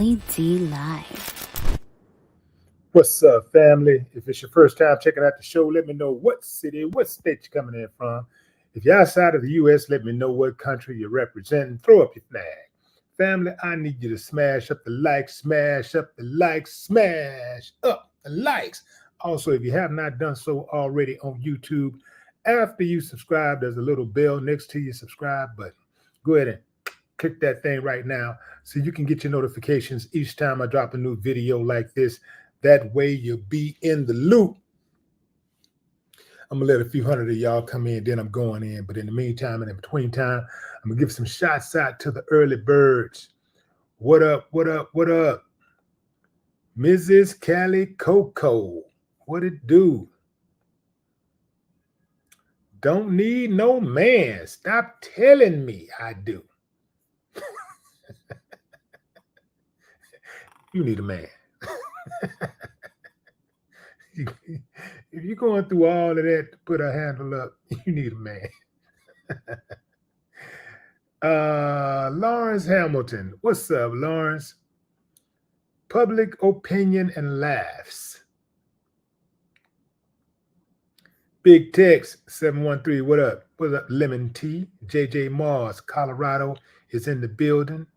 Willie D Live. What's up, family? If it's your first time checking out the show, let me know what city, what state you're coming in from. If you're outside of the U.S., let me know what country you're representing. Throw up your flag. Family, I need you to smash up the likes, smash up the likes, smash up the likes. Also, if you have not done so already on YouTube, after you subscribe, there's a little bell next to your subscribe button. Go ahead and click that thing right now so you can get your notifications each time I drop a new video like this. That way you'll be in the loop. I'm gonna let a few hundred of y'all come in, then I'm going in. But in the meantime and in between time, I'm gonna give some shots out to the early birds. What up, what up, what up? Mrs. Cali Coco, what it do? Don't need no man. Stop telling me I do. You need a man. If you're going through all of that to put a handle up, you need a man. Lawrence Hamilton. What's up, Lawrence? Public opinion and laughs. Big Tex 713. What up? What up, Lemon Tea? JJ Mars, Colorado is in the building.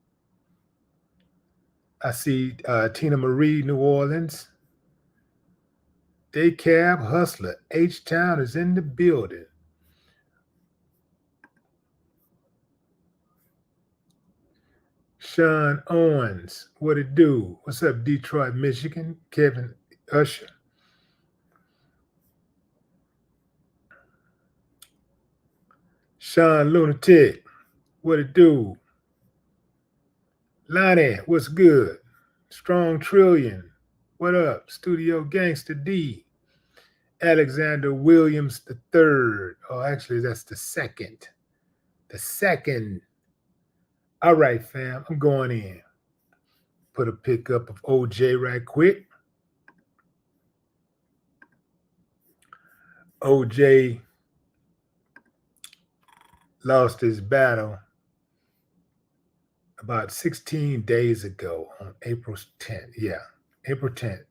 I see Tina Marie, New Orleans. Day Cab Hustler, H-Town is in the building. Sean Owens, what it do? What's up, Detroit, Michigan? Kevin Usher. Sean Lunatic, what it do? Lonnie, what's good? Strong Trillion, what up? Studio Gangster D. Alexander Williams III. Oh, actually, that's the second. The second. All right, fam, I'm going in. Put a pic up of OJ right quick. OJ lost his battle about 16 days ago on April 10th. Yeah, April 10th.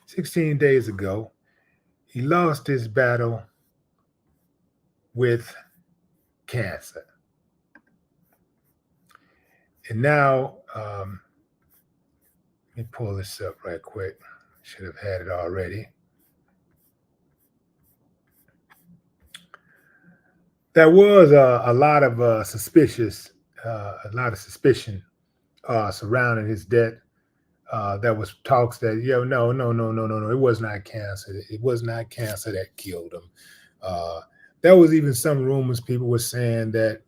16 days ago, he lost his battle with cancer. And now, let me pull this up right quick. Should have had it already. There was a lot of suspicion surrounding his death. There was talks that, no, it was not cancer. It was not cancer that killed him. There was even some rumors people were saying that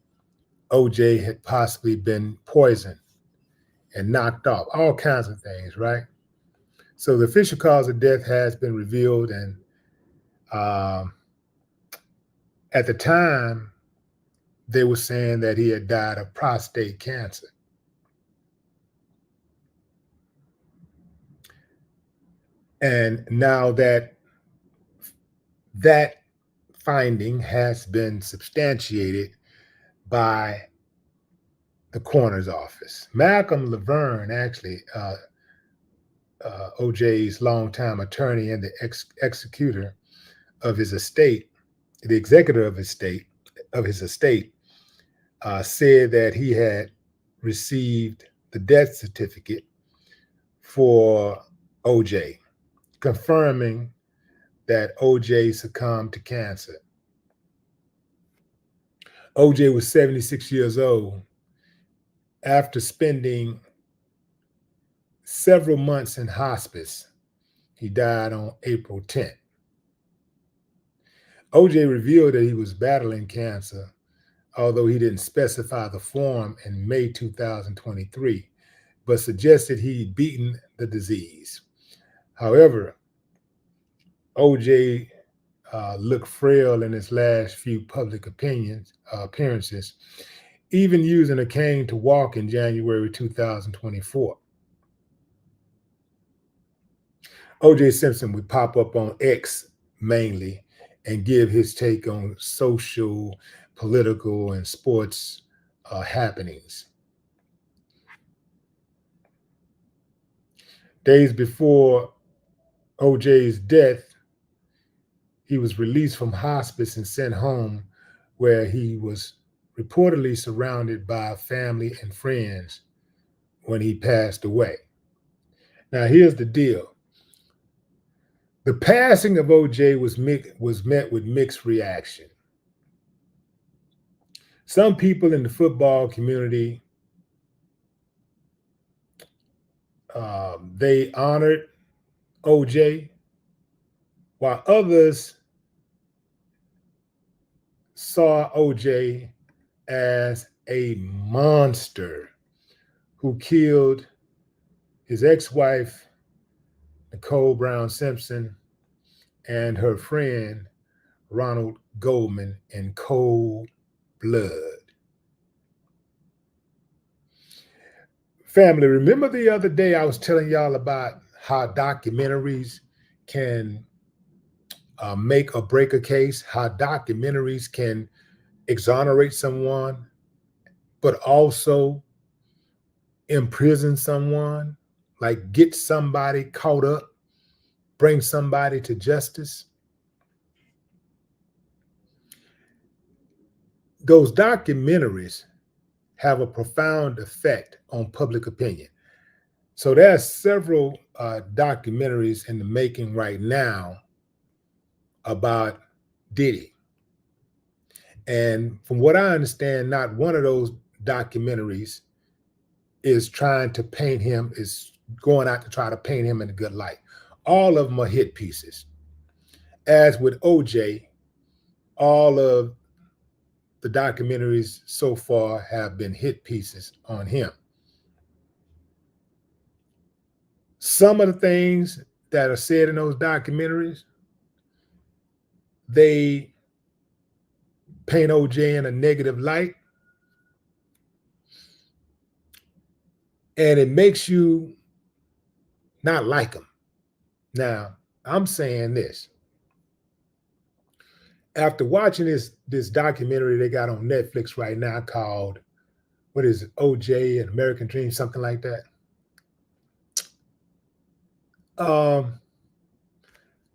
OJ had possibly been poisoned and knocked off, all kinds of things, right? So the official cause of death has been revealed, and at the time, they were saying that he had died of prostate cancer. And now that finding has been substantiated by the coroner's office. Malcolm Laverne, actually, OJ's longtime attorney and the executor of his estate, the executor of his estate, said that he had received the death certificate for OJ, confirming that OJ succumbed to cancer. OJ was 76 years old. After spending several months in hospice, he died on April 10th. OJ revealed that he was battling cancer, although he didn't specify the form in May 2023, but suggested he'd beaten the disease. However, OJ looked frail in his last few public appearances, even using a cane to walk in January 2024. OJ Simpson would pop up on X mainly and give his take on social, political, and sports happenings. Days before OJ's death, he was released from hospice and sent home, where he was reportedly surrounded by family and friends when he passed away. Now, here's the deal. The passing of OJ was met with mixed reaction. Some people in the football community, they honored OJ, while others saw OJ as a monster who killed his ex-wife, Nicole Brown Simpson, and her friend, Ronald Goldman, in cold blood. Family, remember the other day I was telling y'all about how documentaries can make or break a case, how documentaries can exonerate someone, but also imprison someone, like get somebody caught up, bring somebody to justice. Those documentaries have a profound effect on public opinion. So there are several documentaries in the making right now about Diddy. And from what I understand, not one of those documentaries is trying to paint him, is going out to try to paint him in a good light. All of them are hit pieces. As with OJ, all of the documentaries so far have been hit pieces on him. Some of the things that are said in those documentaries, they paint OJ in a negative light, and it makes you not like him. Now, I'm saying this. After watching this documentary they got on Netflix right now called, what is it, OJ and American Dream, something like that.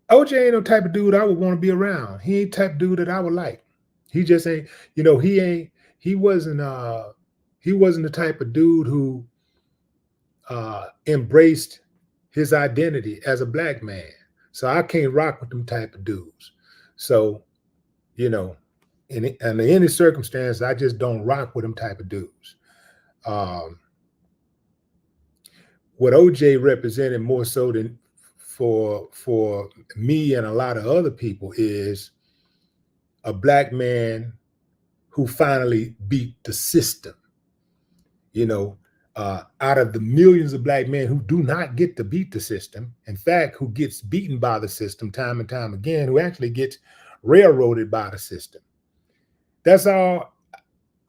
OJ ain't no type of dude I would want to be around. He ain't type of dude that I would like. He just ain't, he wasn't the type of dude who embraced his identity as a black man. So I can't rock with them type of dudes. So, in any circumstance, I just don't rock with them type of dudes. What OJ represented more so than for me and a lot of other people is a black man who finally beat the system. Out of the millions of black men who do not get to beat the system, in fact, who gets beaten by the system time and time again, who actually gets railroaded by the system. That's all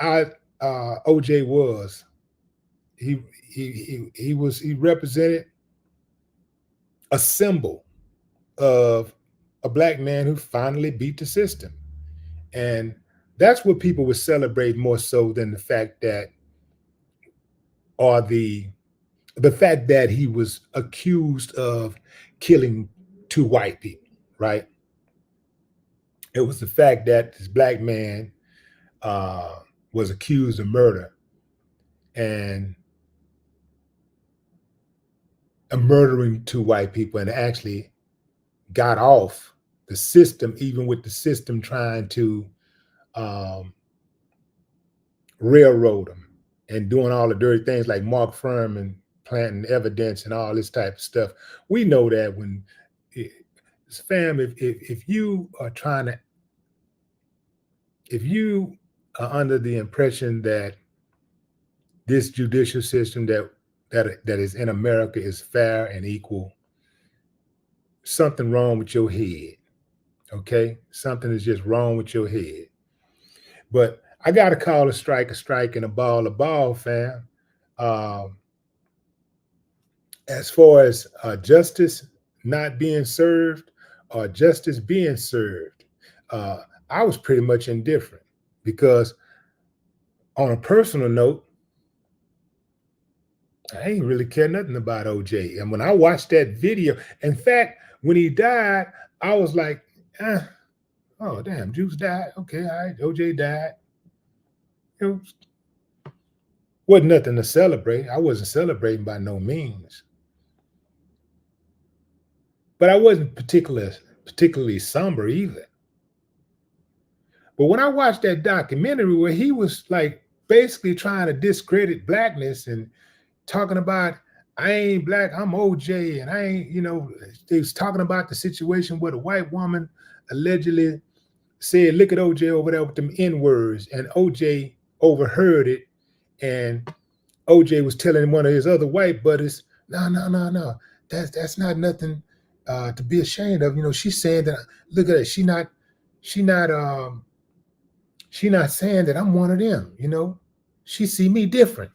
OJ was. He represented a symbol of a black man who finally beat the system. And that's what people would celebrate more so than the fact that, or the fact that he was accused of killing 2 white people, right? It was the fact that this black man was accused of murder and murdering 2 white people, and actually got off the system, even with the system trying to railroad him and doing all the dirty things like Mark Furman planting evidence and all this type of stuff. We know that when, fam, if you are trying to, if you are under the impression that this judicial system that is in America is fair and equal, something wrong with your head. Okay, something is just wrong with your head. But I got to call a strike, and a ball, fam. As far as justice not being served or justice being served, I was pretty much indifferent, because on a personal note, I ain't really care nothing about OJ. And when I watched that video, in fact, when he died, I was like, oh damn, Juice died. Okay, all right, OJ died. It wasn't nothing to celebrate. I wasn't celebrating by no means. But I wasn't particularly somber either. But when I watched that documentary where he was like basically trying to discredit blackness and talking about I ain't black, I'm OJ, and I ain't, they was talking about the situation where the white woman allegedly said, look at OJ over there with them N-words, and OJ overheard it, and OJ was telling one of his other white buddies, no, that's not nothing to be ashamed of. She's saying that, look at it, she not saying that I'm one of them, She see me different.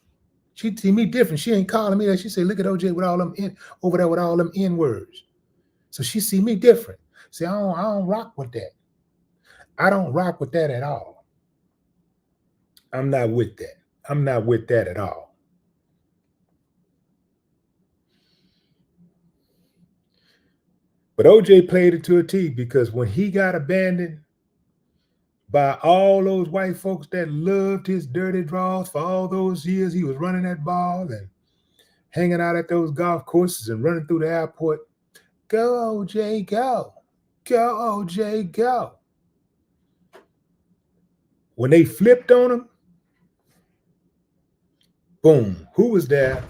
She see me different. She ain't calling me that. She say, look at OJ with all them over there with all them N-words. So she see me different. See, I don't rock with that. I don't rock with that at all. I'm not with that. I'm not with that at all. But OJ played it to a T, because when he got abandoned by all those white folks that loved his dirty draws for all those years he was running that ball and hanging out at those golf courses and running through the airport, go OJ, go. Go OJ, go. When they flipped on him, boom, who was there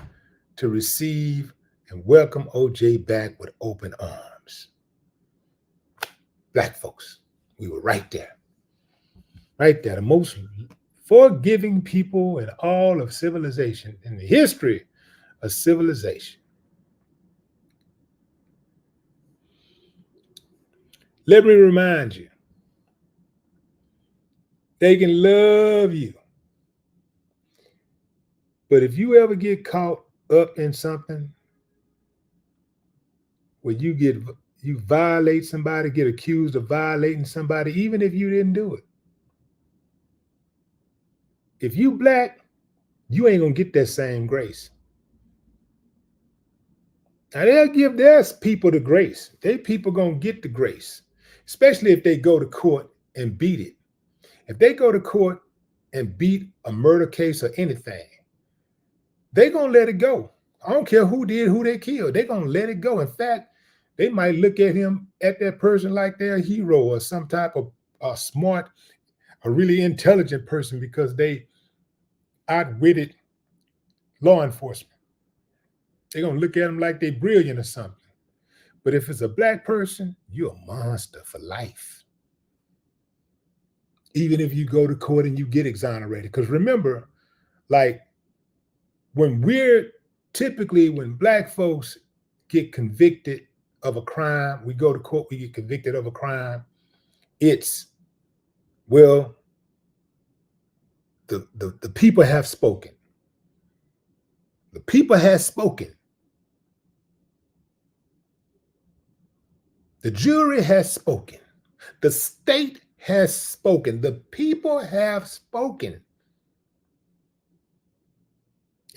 to receive and welcome OJ back with open arms? Black folks. We were right there. Right there. The most forgiving people in all of civilization, in the history of civilization. Let me remind you, they can love you, but if you ever get caught up in something where you violate somebody, get accused of violating somebody, even if you didn't do it, if you black, you ain't gonna get that same grace. Now they'll give their people the grace. They people gonna get the grace, especially if they go to court and beat it. If they go to court and beat a murder case or anything, they gonna let it go. I don't care who did, who they killed. They gonna let it go. In fact, they might look at that person like they're a hero or some type of smart, a really intelligent person, because they outwitted law enforcement. They're gonna look at them like they're brilliant or something. But if it's a black person, you're a monster for life. Even if you go to court and you get exonerated. Because remember, like when black folks get convicted of a crime, we go to court, we get convicted of a crime, it's, well, the people have spoken. The people has spoken. The jury has spoken. The state has spoken. The people have spoken.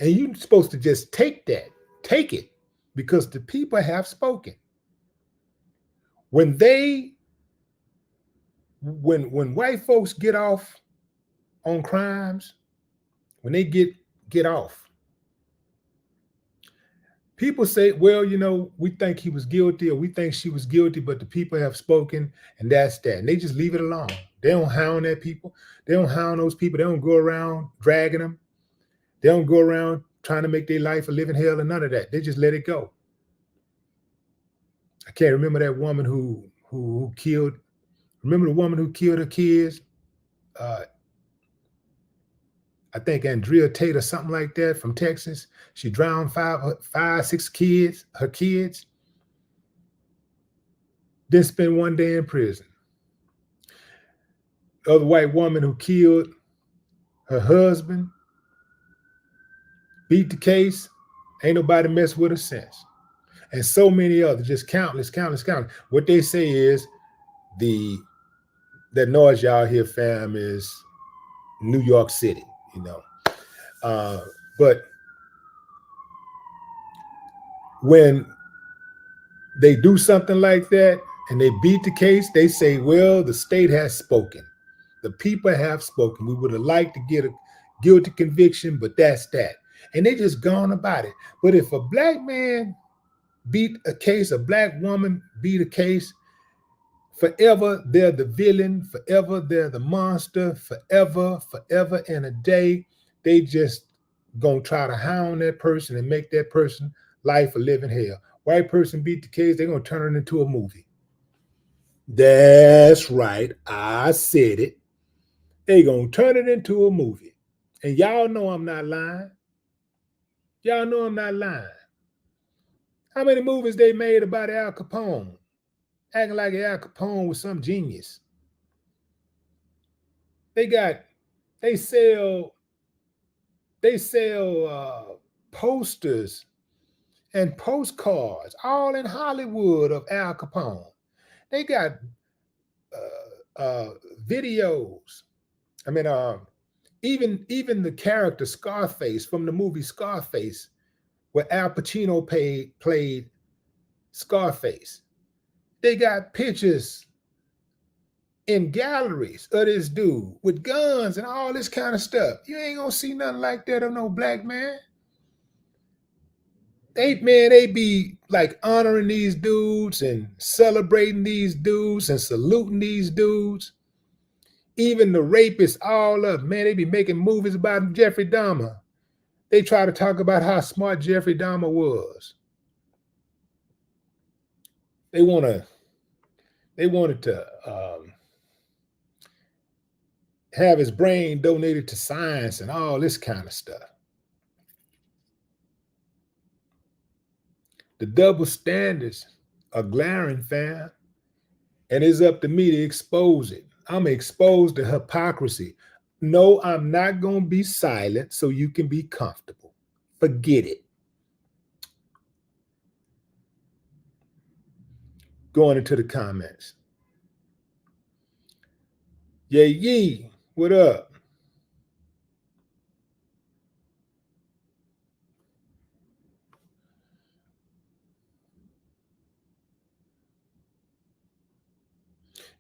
And you're supposed to just take it, because the people have spoken. When white folks get off on crimes, when they get off, people say, well, we think he was guilty or we think she was guilty, but the people have spoken, and that's that. And they just leave it alone. They don't hound that people. They don't hound those people. They don't go around dragging them. They don't go around trying to make their life a living hell and none of that. They just let it go. I can't remember that woman who killed. Remember the woman who killed her kids? I think Andrea Tate or something like that from Texas. She drowned six kids, her kids. Then spent one day in prison. The other white woman who killed her husband, beat the case, ain't nobody messed with her since. And so many others, just countless. What they say is that noise y'all hear, fam, is New York City, But when they do something like that and they beat the case, they say, well, the state has spoken. The people have spoken. We would have liked to get a guilty conviction, but that's that. And they just gone about it. But if a black man beat a case, a black woman beat a case, forever they're the villain, forever they're the monster, forever and a day, they just gonna try to hound that person and make that person life a living hell. White person beat the case, they're gonna turn it into a movie. That's right, I said it. They gonna turn it into a movie. And y'all know I'm not lying. Y'all know I'm not lying. How many movies they made about Al Capone? Acting like Al Capone was some genius. They sell posters and postcards all in Hollywood of Al Capone. They got videos. I mean, even the character Scarface from the movie Scarface, where Al Pacino played Scarface. They got pictures in galleries of this dude with guns and all this kind of stuff. You ain't gonna see nothing like that of no black man. They be like honoring these dudes and celebrating these dudes and saluting these dudes. Even the rapists, all of them, man, they be making movies about Jeffrey Dahmer. They try to talk about how smart Jeffrey Dahmer was. They wanted to have his brain donated to science and all this kind of stuff. The double standards are glaring, fam, and it's up to me to expose it. I'm exposed to hypocrisy. No, I'm not going to be silent so you can be comfortable. Forget it. Going into the comments. Yee, what up?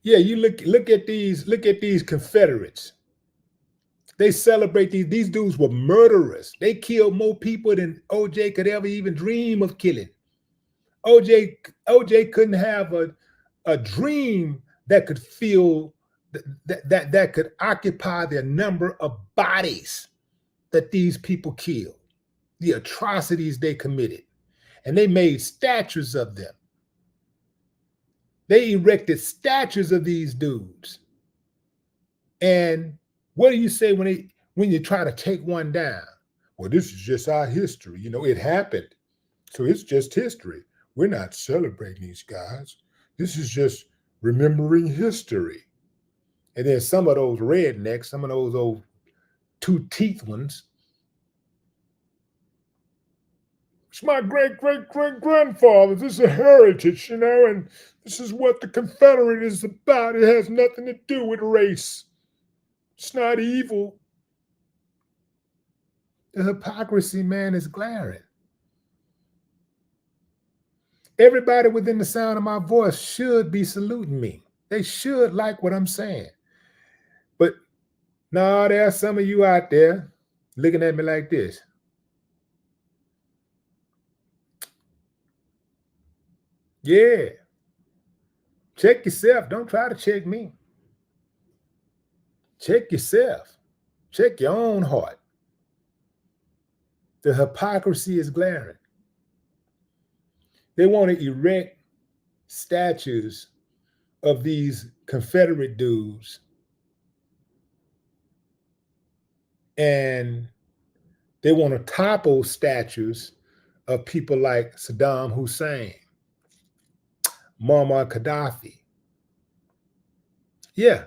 Yeah, you look at these Confederates. They celebrate these dudes were murderers. They killed more people than OJ could ever even dream of killing. OJ couldn't have a dream that could feel that could occupy the number of bodies that these people killed, the atrocities they committed. And they made statues of them. They erected statues of these dudes. And what do you say when you try to take one down? Well, this is just our history. You know, it happened. So it's just history. We're not celebrating these guys. This is just remembering history. And then some of those rednecks, some of those old two-teeth ones, it's my great-great-great-grandfather. This is a heritage, you know, and this is what the Confederate is about. It has nothing to do with race. It's not evil. The hypocrisy, man, is glaring. Everybody within the sound of my voice should be saluting me. They should like what I'm saying. But no, there are some of you out there looking at me like this. Yeah. Check yourself. Don't try to check me. Check yourself. Check your own heart. The hypocrisy is glaring. They want to erect statues of these Confederate dudes, and they want to topple statues of people like Saddam Hussein, Muammar Gaddafi. Yeah,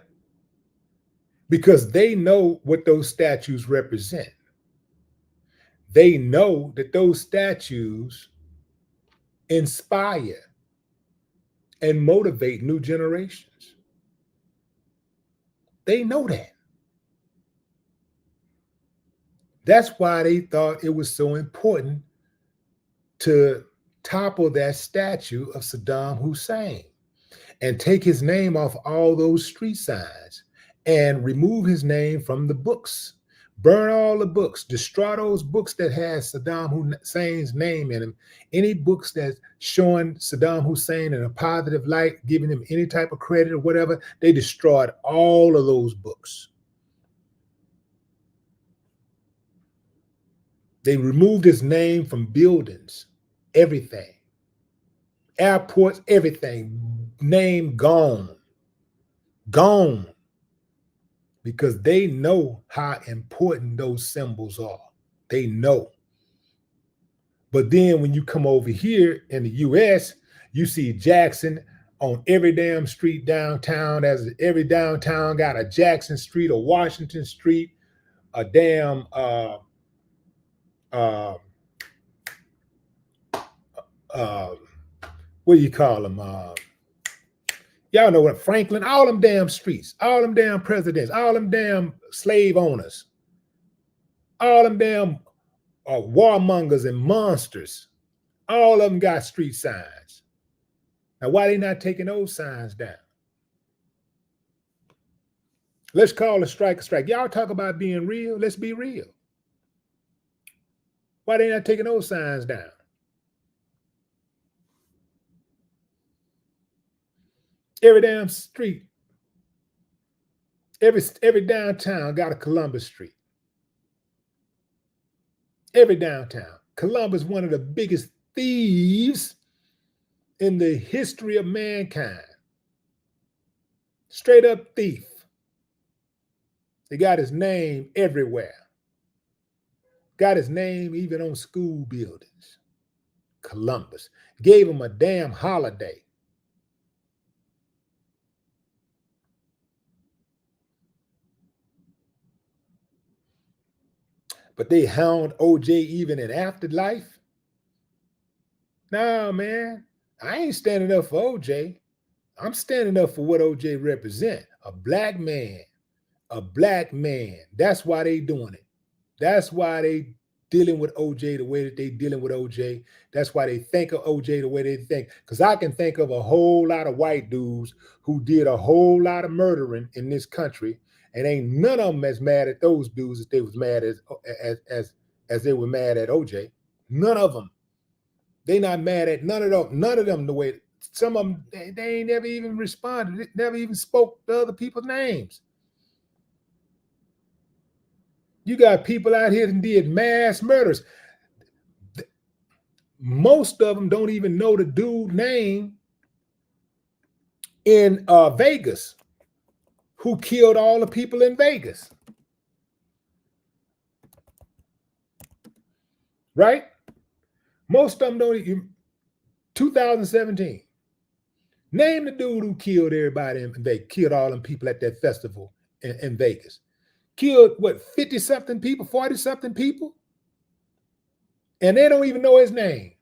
because they know what those statues represent. They know that those statues inspire and motivate new generations. They know that. That's why they thought it was so important to topple that statue of Saddam Hussein and take his name off all those street signs and remove his name from the books. Burn all the books, destroy those books that has Saddam Hussein's name in them. Any books that's showing Saddam Hussein in a positive light, giving him any type of credit or whatever, they destroyed all of those books. They removed his name from buildings, everything. Airports, everything. Name gone. Gone. Because they know how important those symbols are. They know. But then when you come over here in the US, you see Jackson on every damn street downtown. As every downtown got a Jackson Street, a Washington Street, a damn what do you call them? Y'all know what, Franklin, all them damn streets, all them damn presidents, all them damn slave owners, all them damn warmongers and monsters, all of them got street signs. Now, why they not taking those signs down? Let's call a strike a strike. Y'all talk about being real. Let's be real. Why they not taking those signs down? Every damn street, every downtown got a Columbus Street. Every downtown. Columbus, one of the biggest thieves in the history of mankind. Straight up thief. They got his name everywhere. Got his name even on school buildings. Columbus. Gave him a damn holiday. But they hound OJ even in afterlife? Nah, man. I ain't standing up for OJ. I'm standing up for what OJ represent. A black man. A black man. That's why they doing it. That's why they dealing with OJ the way that they dealing with OJ. That's why they think of OJ the way they think. Because I can think of a whole lot of white dudes who did a whole lot of murdering in this country, and ain't none of them as mad at those dudes as they was mad as they were mad at OJ. None of them. They not mad at none of them the way some of them, they ain't never even responded. They never even spoke the other people's names. You got people out here that did mass murders. Most of them don't even know the dude's name in Vegas who killed all the people in Vegas. Right? Most of them don't even. 2017. Name the dude who killed everybody in Vegas, killed all them people at that festival in Vegas. Killed, what, 50-something people, 40-something people? And they don't even know his name.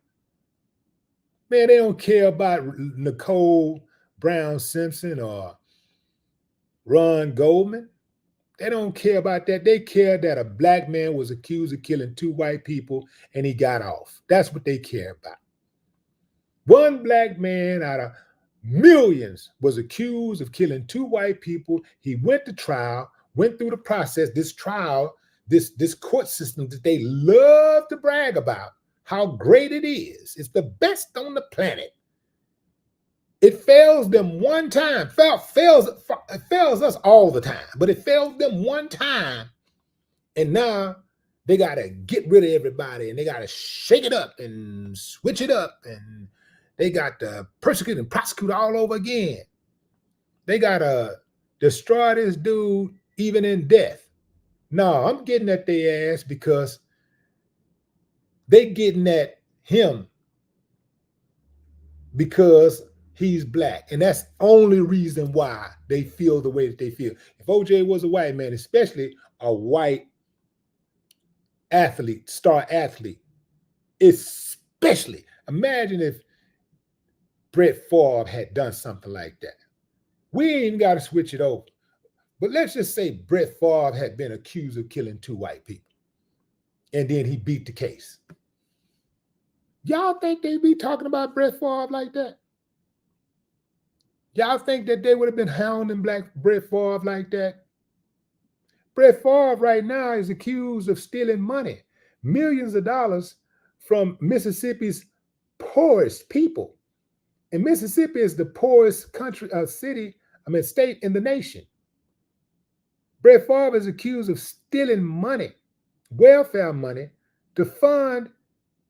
Man, they don't care about Nicole Brown Simpson or Ron Goldman. They don't care about that. They care that a black man was accused of killing 2 white people and he got off. That's what they care about. One black man out of millions was accused of killing 2 white people. He went to trial, went through the process, this trial, this court system that they love to brag about, how great it is. It's the best on the planet. It fails them one time. It fails us all the time, but it fails them one time. And now they got to get rid of everybody, and they got to shake it up and switch it up, and they got to persecute and prosecute all over again. They got to destroy this dude even in death. No, I'm getting at their ass because they getting at him because he's black. And that's the only reason why they feel the way that they feel. If OJ was a white man, especially a white athlete, star athlete, especially, imagine if Brett Favre had done something like that. We ain't even got to switch it over. But let's just say Brett Favre had been accused of killing 2 white people. And then he beat the case. Y'all think they be talking about Brett Favre like that? Y'all think that they would have been hounding Brett Favre like that? Brett Favre right now is accused of stealing money, millions of dollars from Mississippi's poorest people. And Mississippi is the poorest state in the nation. Brett Favre is accused of stealing money, welfare money, to fund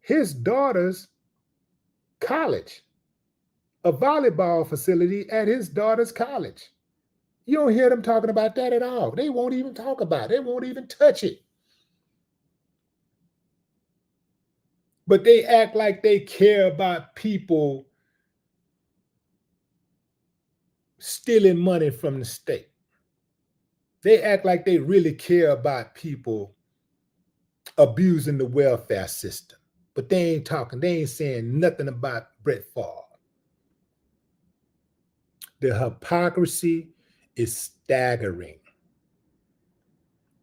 his daughter's college, a volleyball facility at his daughter's college. You don't hear them talking about that at all. They won't even talk about it. They won't even touch it. But they act like they care about people stealing money from the state. They act like they really care about people abusing the welfare system. But they ain't talking. They ain't saying nothing about Brett Favre. The hypocrisy is staggering.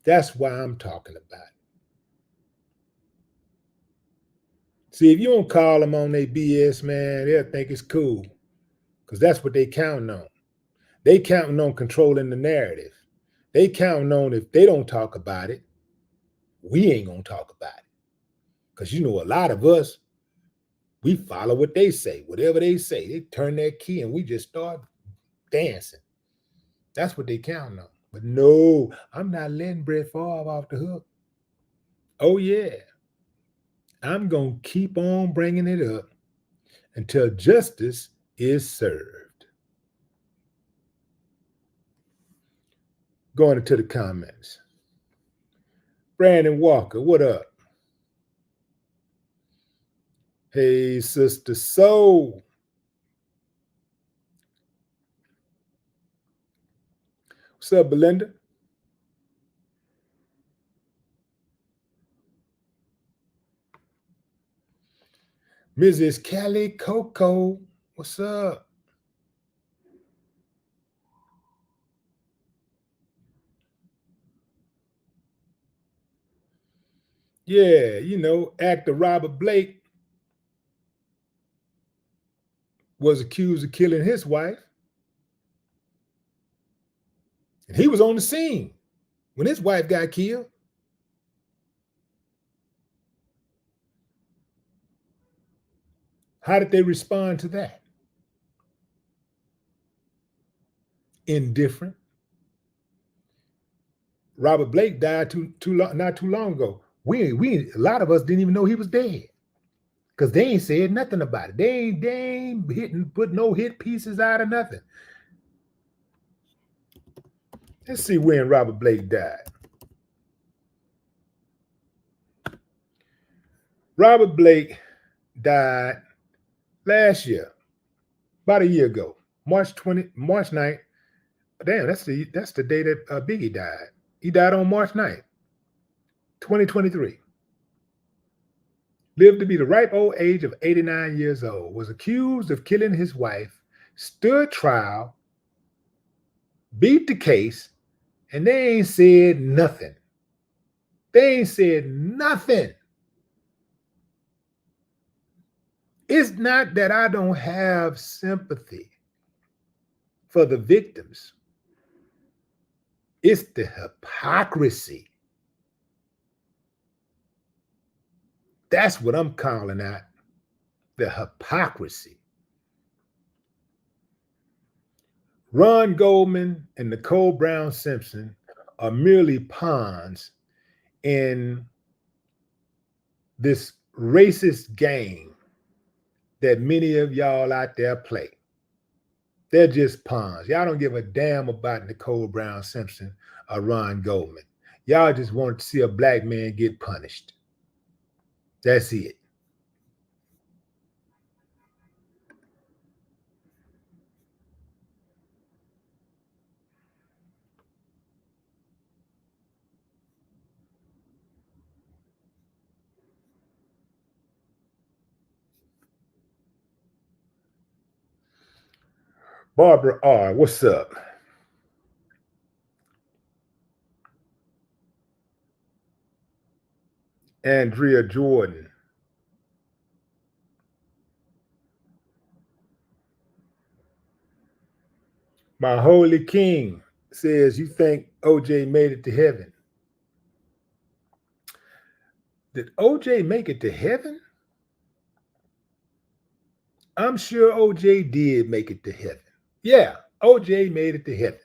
That's why I'm talking about it. See, if you don't call them on their BS, man, they'll think it's cool. Because that's what they counting on. They counting on controlling the narrative. They counting on if they don't talk about it, we ain't going to talk about it. Because, you know, a lot of us, we follow what they say. Whatever they say, they turn their key and we just start dancing. That's what they counting on. But no, I'm not letting Brett Favre off the hook. Oh, yeah. I'm going to keep on bringing it up until justice is served. Going into the comments. Brandon Walker, what up? Hey, Sister Soul. What's up, Belinda? Mrs. Kelly Coco, what's up? Yeah, you know, actor Robert Blake was accused of killing his wife. And he was on the scene when his wife got killed. How did they respond to that? Indifferent. Robert Blake died not too long ago. A lot of us didn't even know he was dead because they ain't said nothing about it. They ain't put no hit pieces out of nothing. Let's see when Robert Blake died. Robert Blake died last year, about a year ago, March 9th. Damn, that's the day that Biggie died. He died on March 9th, 2023. Lived to be the ripe old age of 89 years old. Was accused of killing his wife, stood trial, beat the case, and they ain't said nothing. They ain't said nothing. It's not that I don't have sympathy for the victims. It's the hypocrisy. That's what I'm calling out, the hypocrisy. Ron Goldman and Nicole Brown Simpson are merely pawns in this racist game that many of y'all out there play. They're just pawns. Y'all don't give a damn about Nicole Brown Simpson or Ron Goldman. Y'all just want to see a black man get punished. That's it. Barbara R., what's up? Andrea Jordan. My holy king says, you think OJ made it to heaven? Did OJ make it to heaven? I'm sure OJ did make it to heaven. Yeah, OJ made it to heaven.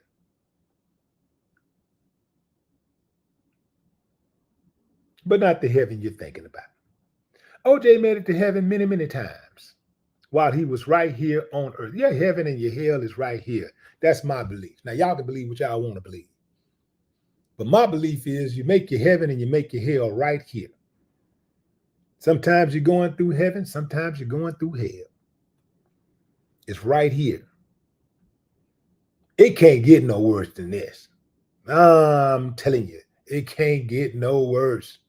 But not the heaven you're thinking about. OJ made it to heaven many, many times while he was right here on earth. Your heaven and your hell is right here. That's my belief. Now, y'all can believe what y'all want to believe. But my belief is you make your heaven and you make your hell right here. Sometimes you're going through heaven, sometimes you're going through hell. It's right here. It can't get no worse than this. I'm telling you, it can't get no worse.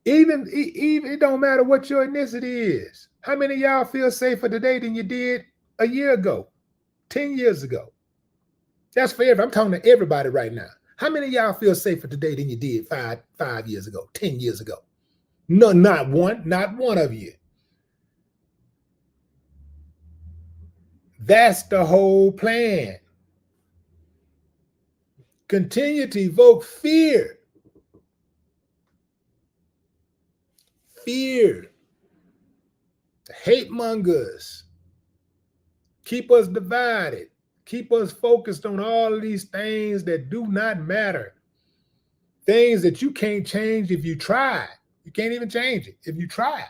Even it don't matter what your ethnicity is. How many of y'all feel safer today than you did a year ago, 10 years ago? That's for everybody. I'm talking to everybody right now. How many of y'all feel safer today than you did five years ago, 10 years ago? No, not one of you. That's the whole plan. Continue to evoke fear. Fear. Hate mongers. Keep us divided. Keep us focused on all of these things that do not matter. Things that you can't change if you try. You can't even change it if you try.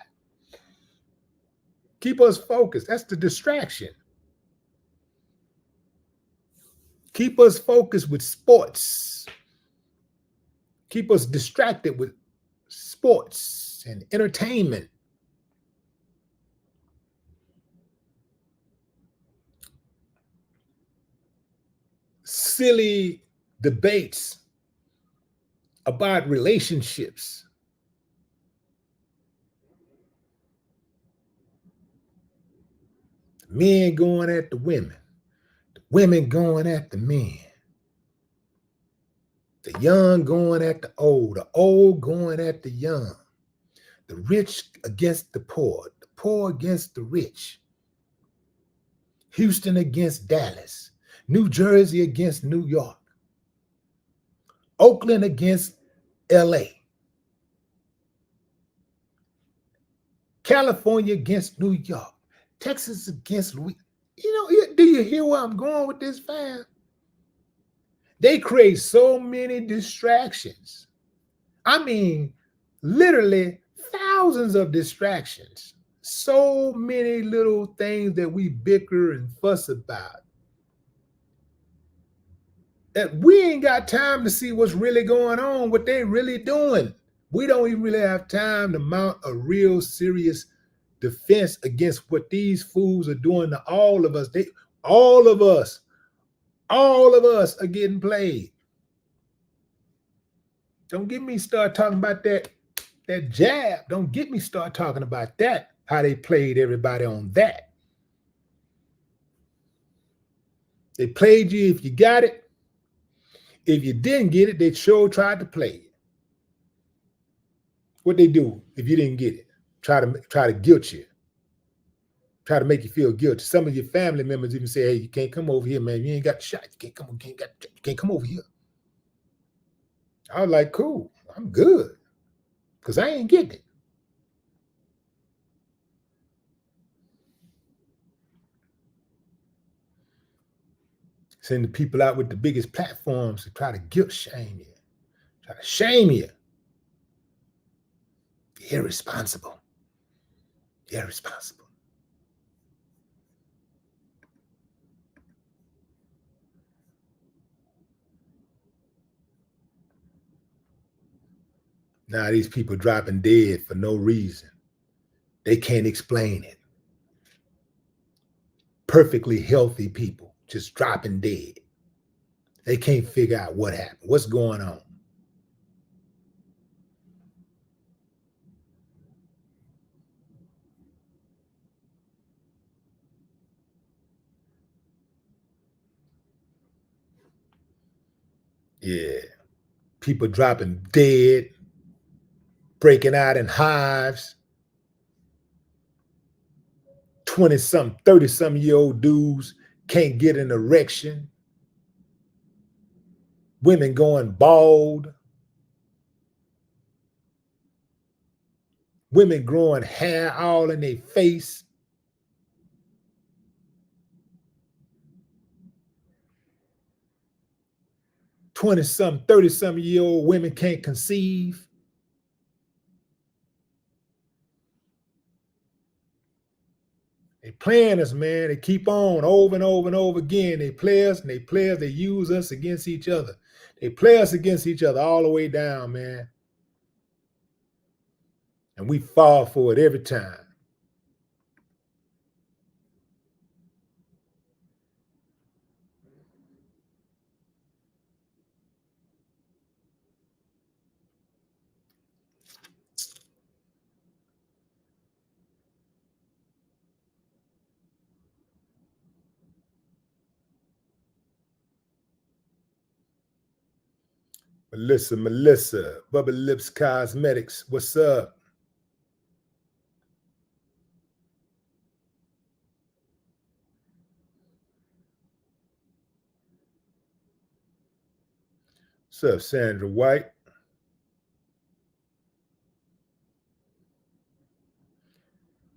Keep us focused. That's the distraction. Keep us focused with sports. Keep us distracted with sports and entertainment. Silly debates about relationships. Men going at the women going at the men. The young going at the old going at the young. The rich against the poor against the rich. Houston against Dallas. New Jersey against New York. Oakland against LA. California against New York. Texas against Louisiana. Do you hear where I'm going with this, fam? They create so many distractions. I mean, literally thousands of distractions. So many little things that we bicker and fuss about. That we ain't got time to see what's really going on, what they really doing. We don't even really have time to mount a real serious defense against what these fools are doing to all of us. All of us are getting played. Don't get me start talking about that jab. Don't get me start talking about that, how they played everybody on that. They played you if you got it. If you didn't get it, they sure tried to play it. What they do if you didn't get it? Try to guilt you. Try to make you feel guilty. Some of your family members even say, hey, you can't come over here, man. You ain't got the shot. You can't come over here. I was like, cool, I'm good. Because I ain't getting it. Send the people out with the biggest platforms to try to guilt shame you. Try to shame you. You're irresponsible. You're irresponsible. Now these people dropping dead for no reason. They can't explain it. Perfectly healthy people just dropping dead. They can't figure out what happened. What's going on? Yeah. People dropping dead, breaking out in hives. 20-something, 30-something-year-old dudes can't get an erection, women going bald, women growing hair all in their face. Some 30-some-year-old women can't conceive. They playing us, man. They keep on over and over and over again. They play us and they play us. They use us against each other. They play us against each other all the way down, man. And we fall for it every time. Melissa, Bubba Lips Cosmetics, what's up? What's up, Sandra White?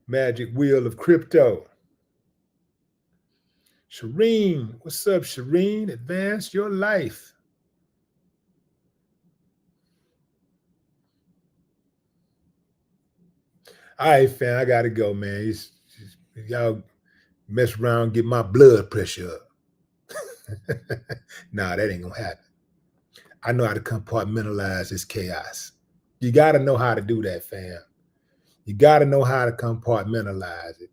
Magic Wheel of Crypto. Shireen, what's up, Shireen? Advance your life. All right, fam, I gotta go, man. Y'all mess around, get my blood pressure up. Nah, that ain't gonna happen. I know how to compartmentalize this chaos. You gotta know how to do that, fam. You gotta know how to compartmentalize it.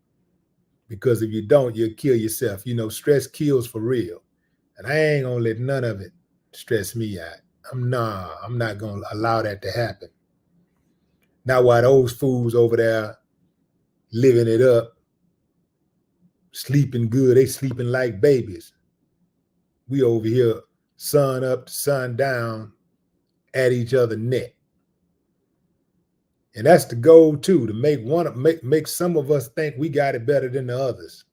Because if you don't, you'll kill yourself. You know, stress kills for real. And I ain't gonna let none of it stress me out. I'm not gonna allow that to happen. Now while those fools over there living it up, sleeping good, they sleeping like babies. We over here, sun up, sun down, at each other's neck. And that's the goal too, to make some of us think we got it better than the others.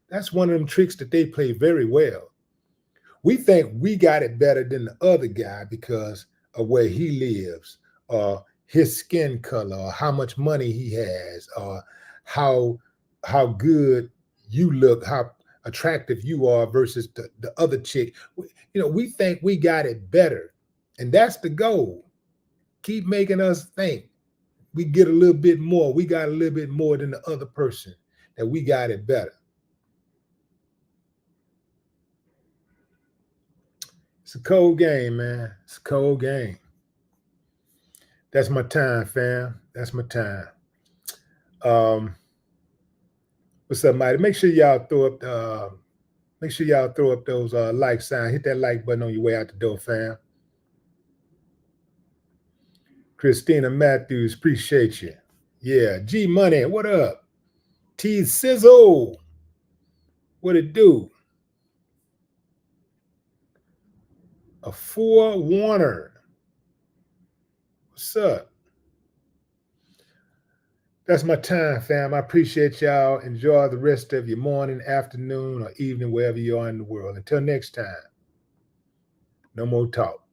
That's one of them tricks that they play very well. We think we got it better than the other guy because of where he lives, or his skin color, or how much money he has, or how good you look, how attractive you are versus the other chick. You know, we think we got it better. And that's the goal. Keep making us think we get a little bit more. We got a little bit more than the other person, that we got it better. It's a cold game, man. It's a cold game. That's my time, fam. That's my time. What's up, Mike? Make sure y'all throw up those like sign. Hit that like button on your way out the door, fam. Christina Matthews, appreciate you. Yeah, G Money, what up? T Sizzle, what it do? A 4 Warner. What's up? That's my time, fam. I appreciate y'all. Enjoy the rest of your morning, afternoon, or evening, wherever you are in the world. Until next time, no more talk.